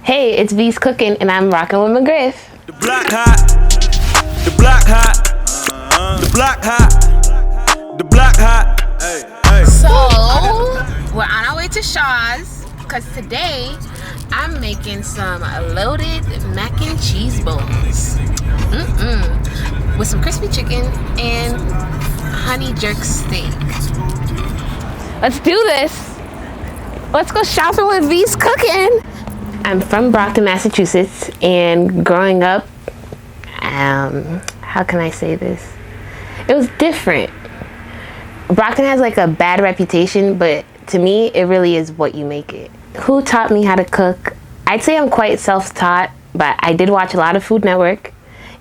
Hey, it's V's Cooking, and I'm rocking with McGriff. The block hot, the block hot, the block hot, the block hot. Hey. So, we're on our way to Shaw's, because today, I'm making some loaded mac and cheese bowls. With some crispy chicken and honey jerk steak. Let's do this. Let's go shopping with V's Cooking. I'm from Brockton, Massachusetts, and growing up, how can I say this? It was different. Brockton has like a bad reputation, but to me, it really is what you make it. Who taught me how to cook? I'd say I'm quite self-taught, but I did watch a lot of Food Network,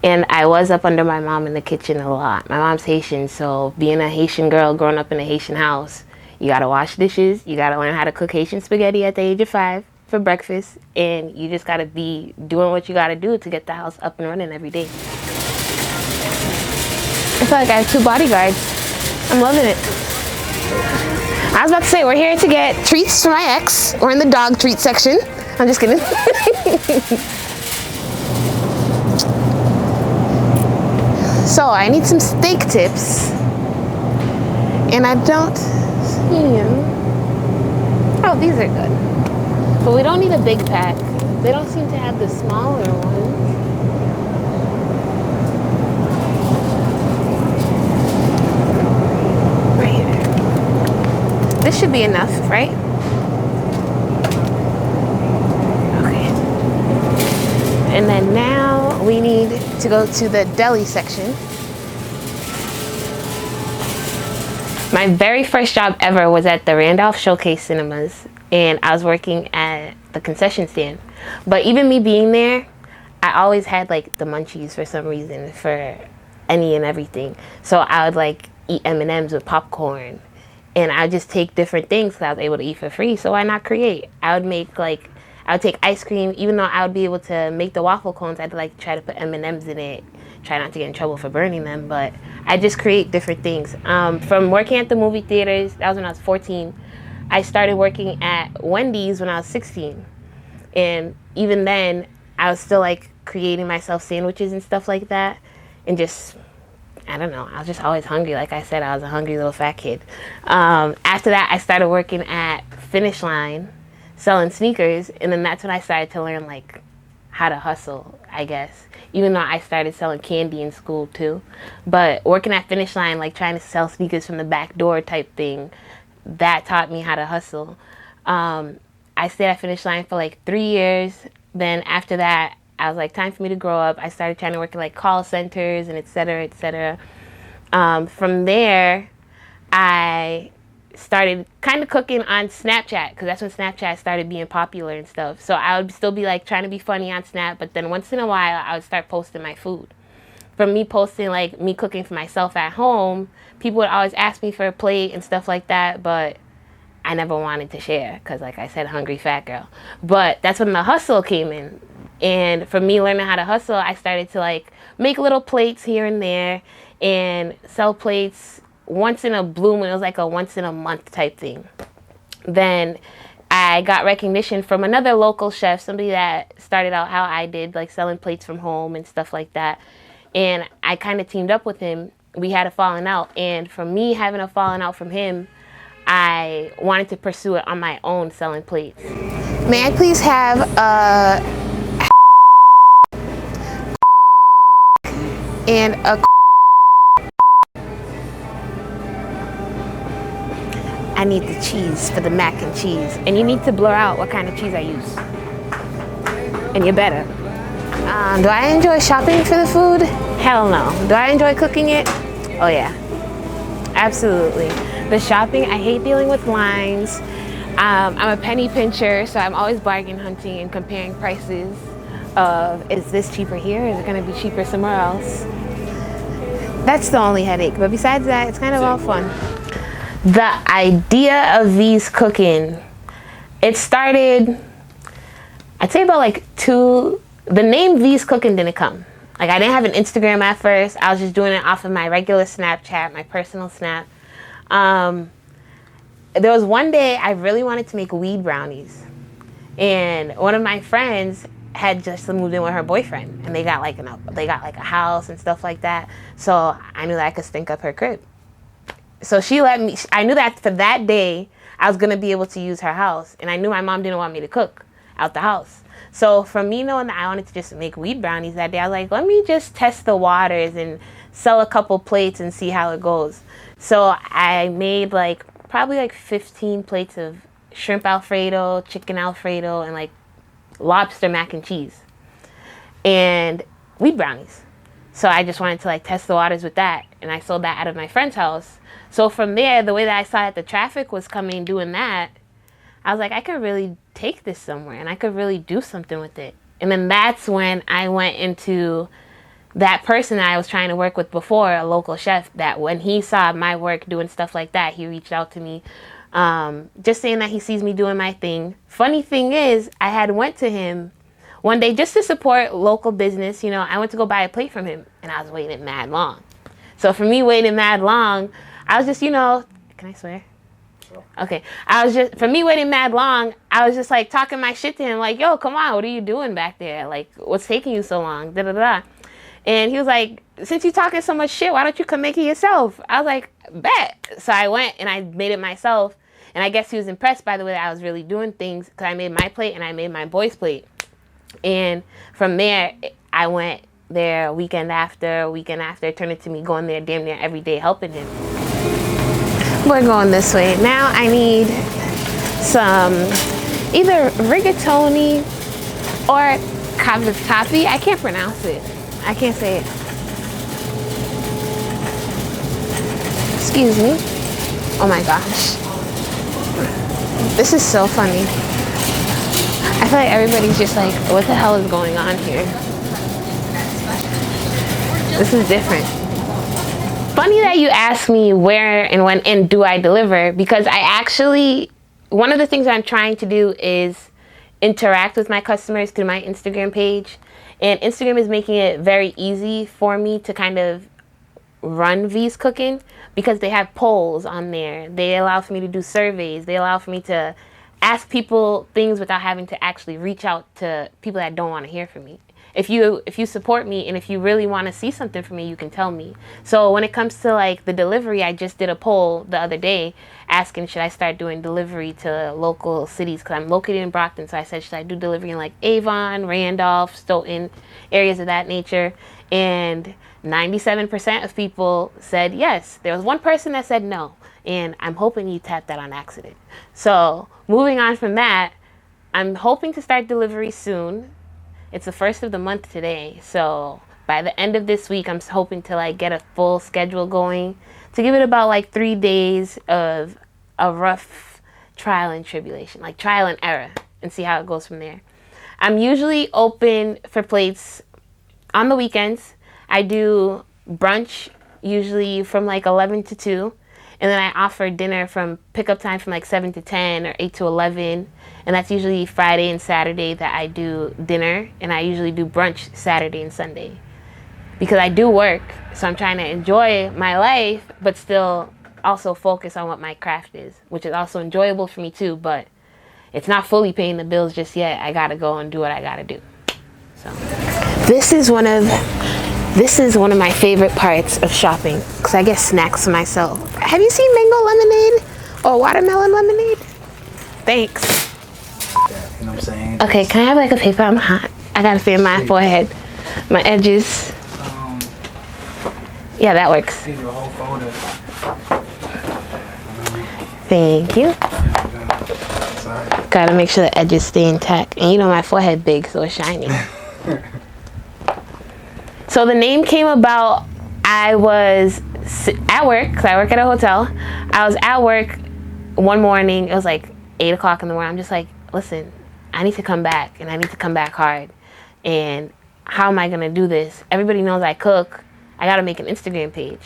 and I was up under my mom in the kitchen a lot. My mom's Haitian, so being a Haitian girl growing up in a Haitian house, you gotta wash dishes, you gotta learn how to cook Haitian spaghetti at the age of 5 for breakfast, and you just gotta be doing what you gotta do to get the house up and running every day. I feel like I have 2 bodyguards. I'm loving it. I was about to say, we're here to get treats for my ex. We're in the dog treat section. I'm just kidding. So I need some steak tips, and I don't see them. Oh, these are good. But we don't need a big pack. They don't seem to have the smaller ones. Right here. This should be enough, right? Okay. And then now we need to go to the deli section. My very first job ever was at the Randolph Showcase Cinemas, and I was working at the concession stand. But even me being there, I always had like the munchies for some reason for any and everything. So I would like eat M&Ms with popcorn, and I would just take different things because I was able to eat for free. So why not create? I would take ice cream, even though I would be able to make the waffle cones. I'd like try to put M&Ms in it, try not to get in trouble for burning them, but I just create different things. From working at the movie theaters, that was when I was 14. I started working at Wendy's when I was 16. And even then, I was still like creating myself sandwiches and stuff like that. And just, I don't know, I was just always hungry. Like I said, I was a hungry little fat kid. After that, I started working at Finish Line, selling sneakers. And then that's when I started to learn like how to hustle, I guess. Even though I started selling candy in school too. But working at Finish Line, like trying to sell sneakers from the back door type thing, that taught me how to hustle. I stayed at Finish Line for like 3 years. Then after that, I was like, time for me to grow up. I started trying to work in like call centers and et cetera, et cetera. From there, I started kind of cooking on Snapchat, because that's when Snapchat started being popular and stuff. So I would still be like trying to be funny on Snap, but then once in a while, I would start posting my food. From me posting like me cooking for myself at home, people would always ask me for a plate and stuff like that, but I never wanted to share because, like I said, hungry fat girl. But that's when the hustle came in. And from me learning how to hustle, I started to like make little plates here and there and sell plates once in a blue moon. It was like a once in a month type thing. Then I got recognition from another local chef, somebody that started out how I did, like selling plates from home and stuff like that. And I kind of teamed up with him. We had a falling out. And from me having a falling out from him, I wanted to pursue it on my own, selling plates. May I please have a and a I need the cheese for the mac and cheese. And you need to blur out what kind of cheese I use. And you better. Do I enjoy shopping for the food? Hell no. Do I enjoy cooking it? Oh yeah. Absolutely. The shopping, I hate dealing with lines. I'm a penny pincher, so I'm always bargain hunting and comparing prices of, is this cheaper here? Is it going to be cheaper somewhere else? That's the only headache. But besides that, it's kind of all fun. The idea of V's Cooking, it started, I'd say about like the name V's Cooking didn't come. Like I didn't have an Instagram at first. I was just doing it off of my regular Snapchat, my personal Snap. There was one day I really wanted to make weed brownies. And one of my friends had just moved in with her boyfriend, and they got like a house and stuff like that. So I knew that I could stink up her crib. So she let me. I knew that for that day I was gonna be able to use her house, and I knew my mom didn't want me to cook out the house. So from me knowing that I wanted to just make weed brownies that day, I was like, let me just test the waters and sell a couple plates and see how it goes. So I made like probably like 15 plates of shrimp Alfredo, chicken Alfredo, and like lobster mac and cheese and weed brownies. So I just wanted to like test the waters with that, and I sold that out of my friend's house. So from there, the way that I saw that the traffic was coming doing that, I was like, I could really take this somewhere and I could really do something with it. And then that's when I went into that person that I was trying to work with before, a local chef, that when he saw my work doing stuff like that, he reached out to me, just saying that he sees me doing my thing. Funny thing is, I had went to him one day just to support local business. You know, I went to go buy a plate from him, and I was waiting mad long. So for me waiting mad long, I was just, you know, can I swear? Okay. For me waiting mad long, I was just like talking my shit to him, like, yo, come on, what are you doing back there? Like, what's taking you so long? Da da da. And he was like, since you talking so much shit, why don't you come make it yourself? I was like, bet. So I went and I made it myself. And I guess he was impressed by the way that I was really doing things, because I made my plate and I made my boy's plate. And from there, I went there weekend after, turned into me going there damn near every day helping him. We're going this way. Now I need some either rigatoni or cavatappi. I can't pronounce it. I can't say it. Excuse me. Oh my gosh. This is so funny. I feel like everybody's just like, what the hell is going on here? This is different. Funny that you asked me where and when and do I deliver, because I actually, one of the things I'm trying to do is interact with my customers through my Instagram page. And Instagram is making it very easy for me to kind of run V's Cookin, because they have polls on there. They allow for me to do surveys. They allow for me to ask people things without having to actually reach out to people that don't want to hear from me. If you support me and if you really want to see something from me, you can tell me. So when it comes to like the delivery, I just did a poll the other day asking, should I start doing delivery to local cities? Because I'm located in Brockton, so I said, should I do delivery in like Avon, Randolph, Stoughton, areas of that nature? And 97% of people said yes. There was one person that said no, and I'm hoping you tapped that on accident. So moving on from that, I'm hoping to start delivery soon. It's the first of the month today, so by the end of this week, I'm hoping to like get a full schedule going, to give it about like 3 days of a rough trial and tribulation, like trial and error, and see how it goes from there. I'm usually open for plates on the weekends. I do brunch usually from like 11 to 2. And then I offer dinner from pickup time from like 7 to 10 or 8 to 11. And that's usually Friday and Saturday that I do dinner. And I usually do brunch Saturday and Sunday. Because I do work, so I'm trying to enjoy my life, but still also focus on what my craft is, which is also enjoyable for me too, but it's not fully paying the bills just yet. I gotta go and do what I gotta do. So this is one of my favorite parts of shopping, because I get snacks for myself. Have you seen mango lemonade or watermelon lemonade? Thanks. You know what I'm saying? Okay, can I have like a paper? I'm hot. I gotta feel my forehead, my edges. Yeah, that works. Give you a whole folder. Thank you. Sorry. Gotta make sure the edges stay intact. And you know my forehead big, so it's shiny. So the name came about, I was at work, because I work at a hotel. I was at work one morning. It was like 8 o'clock in the morning. I'm just like, listen, I need to come back, and I need to come back hard. And how am I going to do this? Everybody knows I cook. I got to make an Instagram page.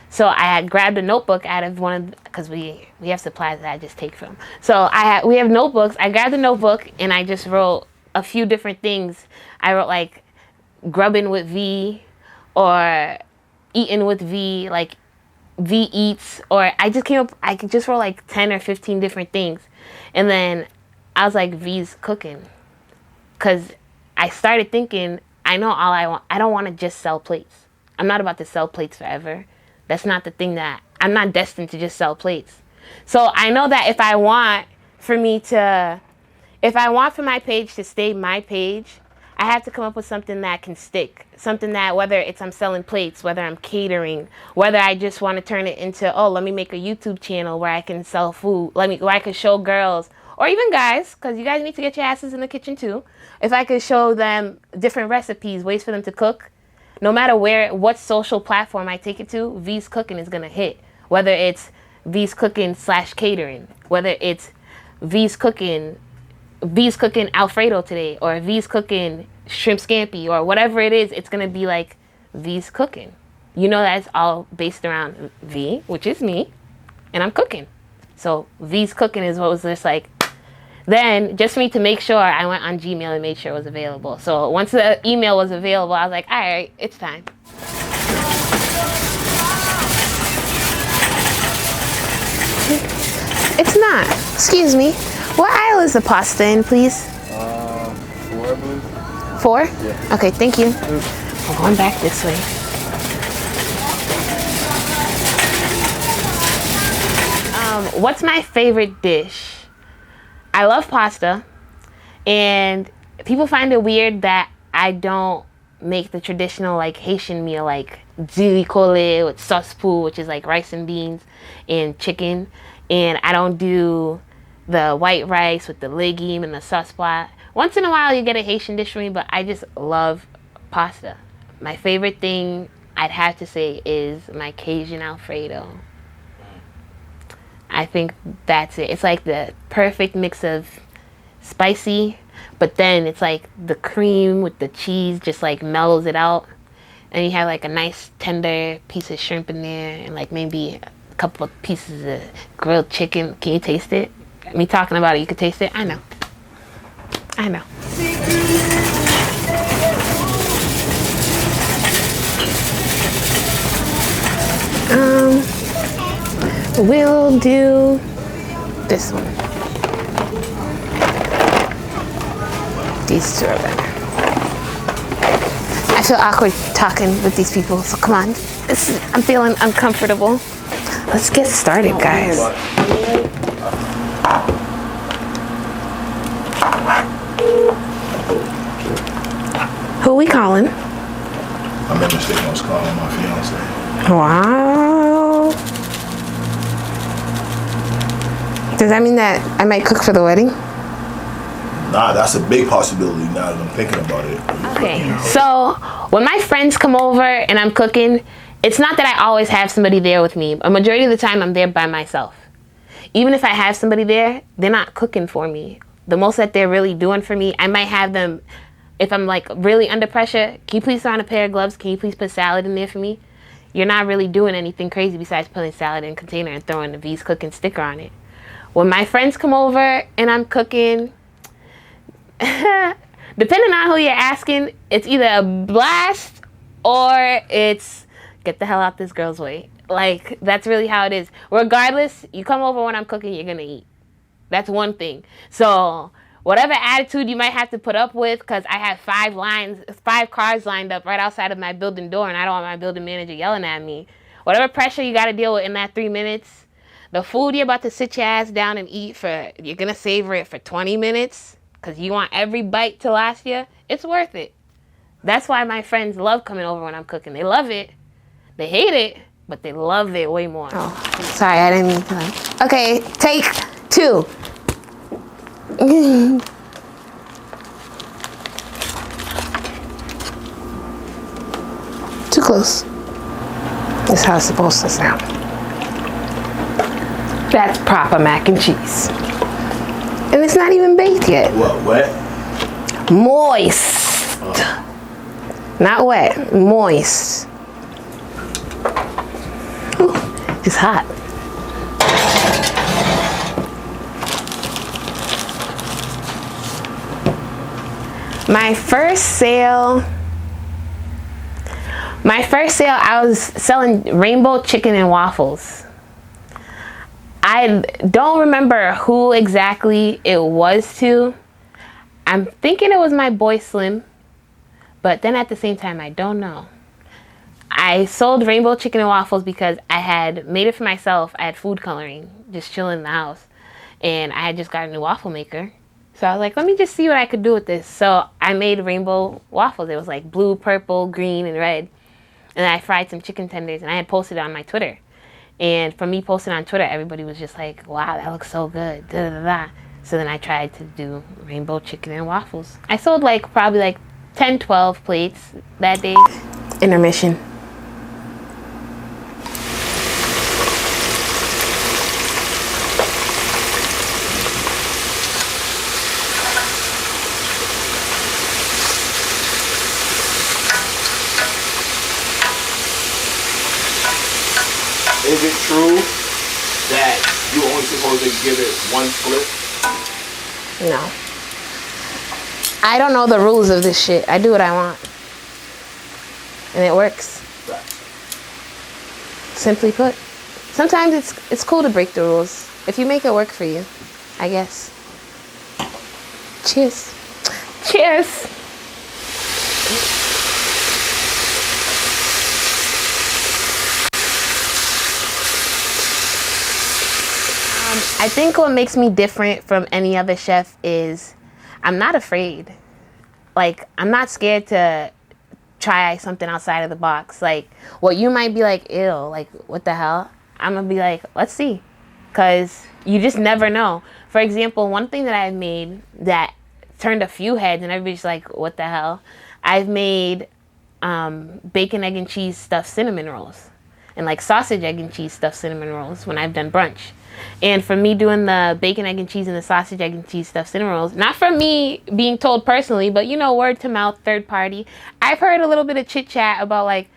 So I had grabbed a notebook out of one of, because we have supplies that I just take from. So we have notebooks. I grabbed a notebook, and I just wrote a few different things. I wrote like grubbing with V, or eating with V, like V eats, or I just wrote like 10 or 15 different things. And then I was like, V's Cookin. Because I started thinking, I know all I want. I don't want to just sell plates. I'm not about to sell plates forever. That's not the thing that, I'm not destined to just sell plates. So I know that if I want for my page to stay my page, I have to come up with something that can stick. Something that, whether it's I'm selling plates, whether I'm catering, whether I just want to turn it into, oh, let me make a YouTube channel where I can sell food, where I can show girls, or even guys, because you guys need to get your asses in the kitchen too. If I could show them different recipes, ways for them to cook, no matter what social platform I take it to, V's Cookin is going to hit. Whether it's V's Cookin / catering, whether it's V's Cookin Alfredo today, or V's Cookin shrimp scampi, or whatever it is, it's going to be like V's Cookin. You know that's all based around V, which is me, and I'm cooking. So V's Cookin is what was just like. Then, just for me to make sure, I went on Gmail and made sure it was available. So once the email was available, I was like, all right, it's time. It's not. Excuse me. What aisle is the pasta in, please? 4, I believe. 4? Yeah. Okay, thank you. I'm going back this way. What's my favorite dish? I love pasta, and people find it weird that I don't make the traditional like Haitian meal like zili kole with sauce pou, which is like rice and beans and chicken, and I don't do the white rice with the legume and the sauce pot. Once in a while you get a Haitian dish from me, but I just love pasta. My favorite thing I'd have to say is my Cajun Alfredo. I think that's it. It's like the perfect mix of spicy, but then it's like the cream with the cheese just like mellows it out. And you have like a nice tender piece of shrimp in there, and like maybe a couple of pieces of grilled chicken. Can you taste it? Me talking about it, you can taste it? I know. We'll do this one. These two are better. I feel awkward talking with these people, so come on. I'm feeling uncomfortable. Let's get started, guys. Who we calling? I made a mistake. I was calling my fiance. Wow. Does that mean that I might cook for the wedding? Nah, that's a big possibility now that I'm thinking about it. Okay, so when my friends come over and I'm cooking, it's not that I always have somebody there with me. A majority of the time I'm there by myself. Even if I have somebody there, they're not cooking for me. The most that they're really doing for me, I might have them, if I'm like really under pressure, can you please throw on a pair of gloves? Can you please put salad in there for me? You're not really doing anything crazy besides putting salad in a container and throwing the V's Cookin sticker on it. When my friends come over and I'm cooking, depending on who you're asking, it's either a blast or it's get the hell out this girl's way. Like, that's really how it is. Regardless, you come over when I'm cooking, you're gonna eat. That's one thing. So whatever attitude you might have to put up with, because I have 5 cars lined up right outside of my building door, and I don't want my building manager yelling at me. Whatever pressure you got to deal with in that 3 minutes, the food you're about to sit your ass down and eat for, you're going to savor it for 20 minutes because you want every bite to last you, it's worth it. That's why my friends love coming over when I'm cooking. They love it. They hate it, but they love it way more. Oh, sorry, I didn't mean to like. Okay, take 2. Too close. That's how it's supposed to sound. That's proper mac and cheese. And it's not even baked yet. What, wet? Moist. Not wet, moist. Ooh, it's hot. My first sale, I was selling rainbow chicken and waffles. I don't remember who exactly it was to. I'm thinking it was my boy Slim, but then at the same time, I don't know. I sold rainbow chicken and waffles because I had made it for myself. I had food coloring, just chilling in the house. And I had just got a new waffle maker. So I was like, let me just see what I could do with this. So I made rainbow waffles. It was like blue, purple, green, and red. And I fried some chicken tenders, and I had posted it on my Twitter. And from me posting on Twitter, everybody was just like, wow, that looks so good. Da, da, da. So then I tried to do rainbow chicken and waffles. I sold like probably like 10, 12 plates that day. Intermission. Is it true that you only supposed to give it one flip? No. I don't know the rules of this shit. I do what I want. And it works. Simply put. Sometimes it's cool to break the rules. If you make it work for you, I guess. Cheers. Cheers. I think what makes me different from any other chef is I'm not afraid. Like, I'm not scared to try something outside of the box. Like, what you might be like, ew, like, what the hell? I'm going to be like, let's see. Because you just never know. For example, one thing that I've made that turned a few heads and everybody's like, what the hell? I've made bacon, egg, and cheese stuffed cinnamon rolls. And like sausage, egg, and cheese stuffed cinnamon rolls when I've done brunch. And for me doing the bacon, egg, and cheese and the sausage, egg, and cheese stuffed cinnamon rolls, not from me being told personally, but you know, word to mouth, third party. I've heard a little bit of chit chat about like,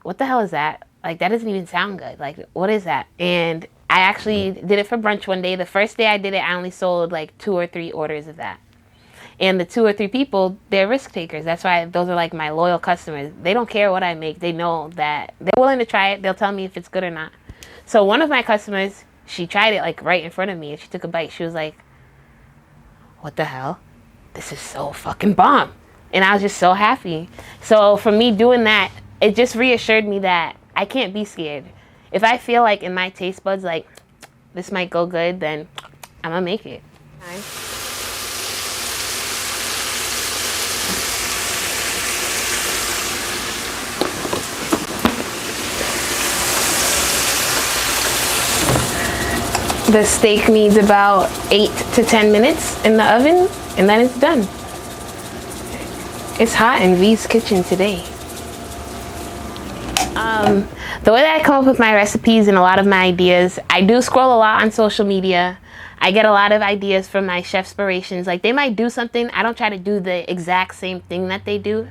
what the hell is that? Like, that doesn't even sound good. Like, what is that? And I actually did it for brunch one day. The first day I did it, I only sold like 2 or 3 orders of that. And the 2 or 3 people, they're risk takers. That's why those are like my loyal customers. They don't care what I make. They know that they're willing to try it. They'll tell me if it's good or not. So one of my customers, she tried it like right in front of me and she took a bite. She was like, what the hell? This is so fucking bomb. And I was just so happy. So for me doing that, it just reassured me that I can't be scared. If I feel like in my taste buds, like this might go good, then I'm gonna make it. The steak needs about 8 to 10 minutes in the oven, and then it's done. It's hot in V's kitchen today. The way that I come up with my recipes and a lot of my ideas, I do scroll a lot on social media. I get a lot of ideas from my chefspirations. Like, they might do something, I don't try to do the exact same thing that they do.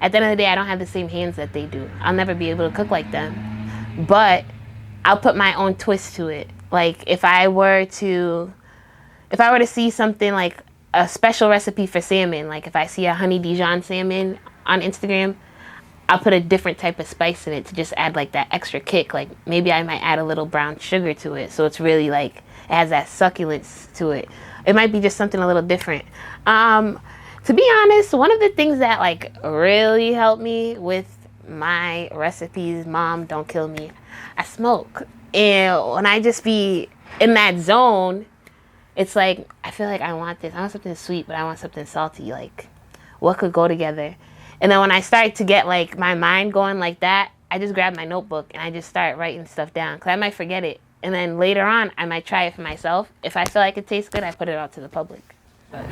At the end of the day, I don't have the same hands that they do. I'll never be able to cook like them. But I'll put my own twist to it. Like, if I were to see something like a special recipe for salmon, like if I see a honey Dijon salmon on Instagram, I'll put a different type of spice in it to just add like that extra kick. Like, maybe I might add a little brown sugar to it, so it's really like, it has that succulence to it. It might be just something a little different. To be honest, one of the things that like really helped me with my recipes, Mom, don't kill me, I smoke. And when I just be in that zone, it's like, I feel like I want this. I want something sweet, but I want something salty. Like, what could go together? And then when I start to get like my mind going like that, I just grab my notebook and I just start writing stuff down. Because I might forget it. And then later on, I might try it for myself. If I feel like it tastes good, I put it out to the public. But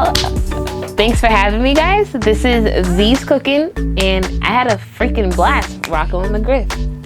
Well, thanks for having me, guys. This is V's Cooking, and I had a freaking blast rocking with McGriff.